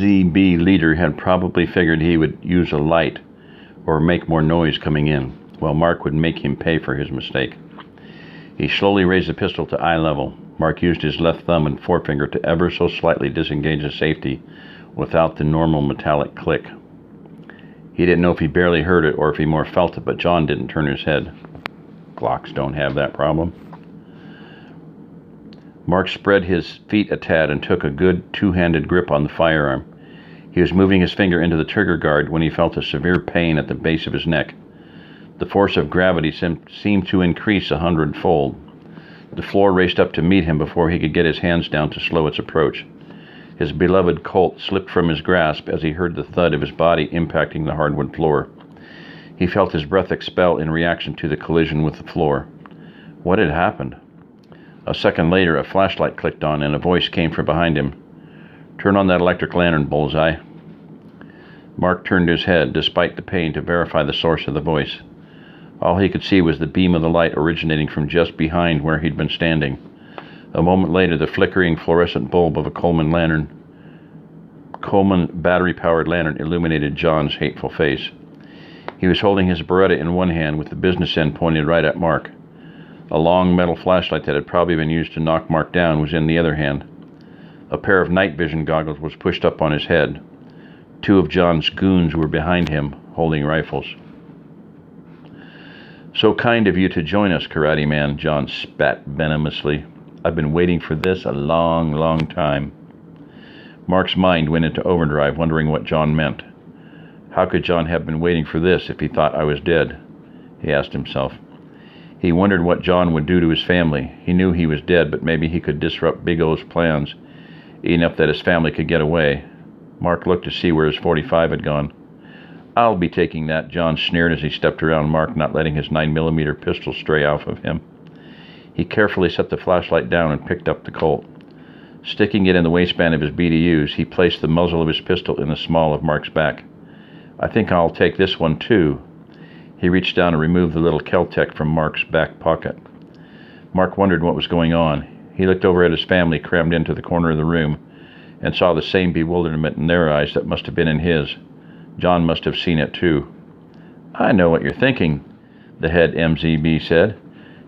MZB leader had probably figured he would use a light or make more noise coming in, while Mark would make him pay for his mistake. He slowly raised the pistol to eye level. Mark used his left thumb and forefinger to ever so slightly disengage the safety without the normal metallic click. He didn't know if he barely heard it or if he more felt it, but John didn't turn his head. Glocks don't have that problem. Mark spread his feet a tad and took a good two-handed grip on the firearm. He was moving his finger into the trigger guard when he felt a severe pain at the base of his neck. The force of gravity seemed to increase 100-fold. The floor raced up to meet him before he could get his hands down to slow its approach. His beloved Colt slipped from his grasp as he heard the thud of his body impacting the hardwood floor. He felt his breath expel in reaction to the collision with the floor. What had happened? A second later, a flashlight clicked on and a voice came from behind him. "Turn on that electric lantern, Bullseye." Mark turned his head, despite the pain, to verify the source of the voice. All he could see was the beam of the light originating from just behind where he'd been standing. A moment later, the flickering fluorescent bulb of a Coleman battery-powered lantern illuminated John's hateful face. He was holding his Beretta in one hand with the business end pointed right at Mark. A long metal flashlight that had probably been used to knock Mark down was in the other hand. A pair of night vision goggles was pushed up on his head. Two of John's goons were behind him, holding rifles. "So kind of you to join us, Karate Man," John spat venomously. "I've been waiting for this a long, long time." Mark's mind went into overdrive, wondering what John meant. How could John have been waiting for this if he thought I was dead? He asked himself. He wondered what John would do to his family. He knew he was dead, but maybe he could disrupt Big O's plans, enough that his family could get away. Mark looked to see where his .45 had gone. "I'll be taking that," John sneered as he stepped around Mark, not letting his 9mm pistol stray off of him. He carefully set the flashlight down and picked up the Colt. Sticking it in the waistband of his BDUs, he placed the muzzle of his pistol in the small of Mark's back. "I think I'll take this one, too." He reached down and removed the little Kel-Tec from Mark's back pocket. Mark wondered what was going on. He looked over at his family crammed into the corner of the room and saw the same bewilderment in their eyes that must have been in his. John must have seen it, too. "I know what you're thinking," the head MZB said.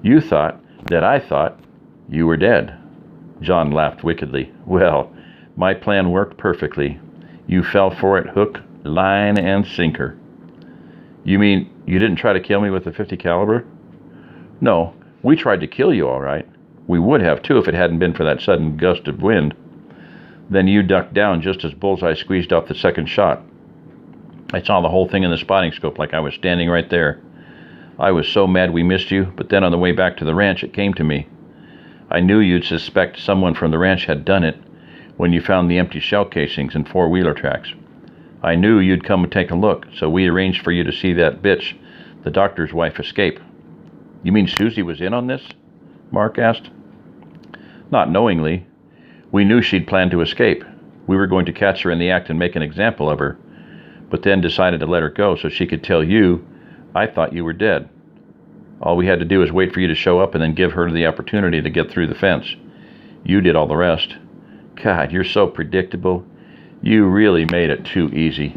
"You thought that I thought you were dead." John laughed wickedly. "Well, my plan worked perfectly. You fell for it hook, line, and sinker." "You mean you didn't try to kill me with a .50 caliber?" "No, we tried to kill you, all right. We would have, too, if it hadn't been for that sudden gust of wind. Then you ducked down just as Bullseye squeezed off the second shot. I saw the whole thing in the spotting scope like I was standing right there. I was so mad we missed you, but then on the way back to the ranch it came to me. I knew you'd suspect someone from the ranch had done it when you found the empty shell casings and four-wheeler tracks. I knew you'd come and take a look, so we arranged for you to see that bitch, the doctor's wife, escape." "You mean Susie was in on this?" Mark asked. "Not knowingly. We knew she'd planned to escape. We were going to catch her in the act and make an example of her, but then decided to let her go so she could tell you I thought you were dead. All we had to do was wait for you to show up and then give her the opportunity to get through the fence. You did all the rest. God, you're so predictable. You really made it too easy."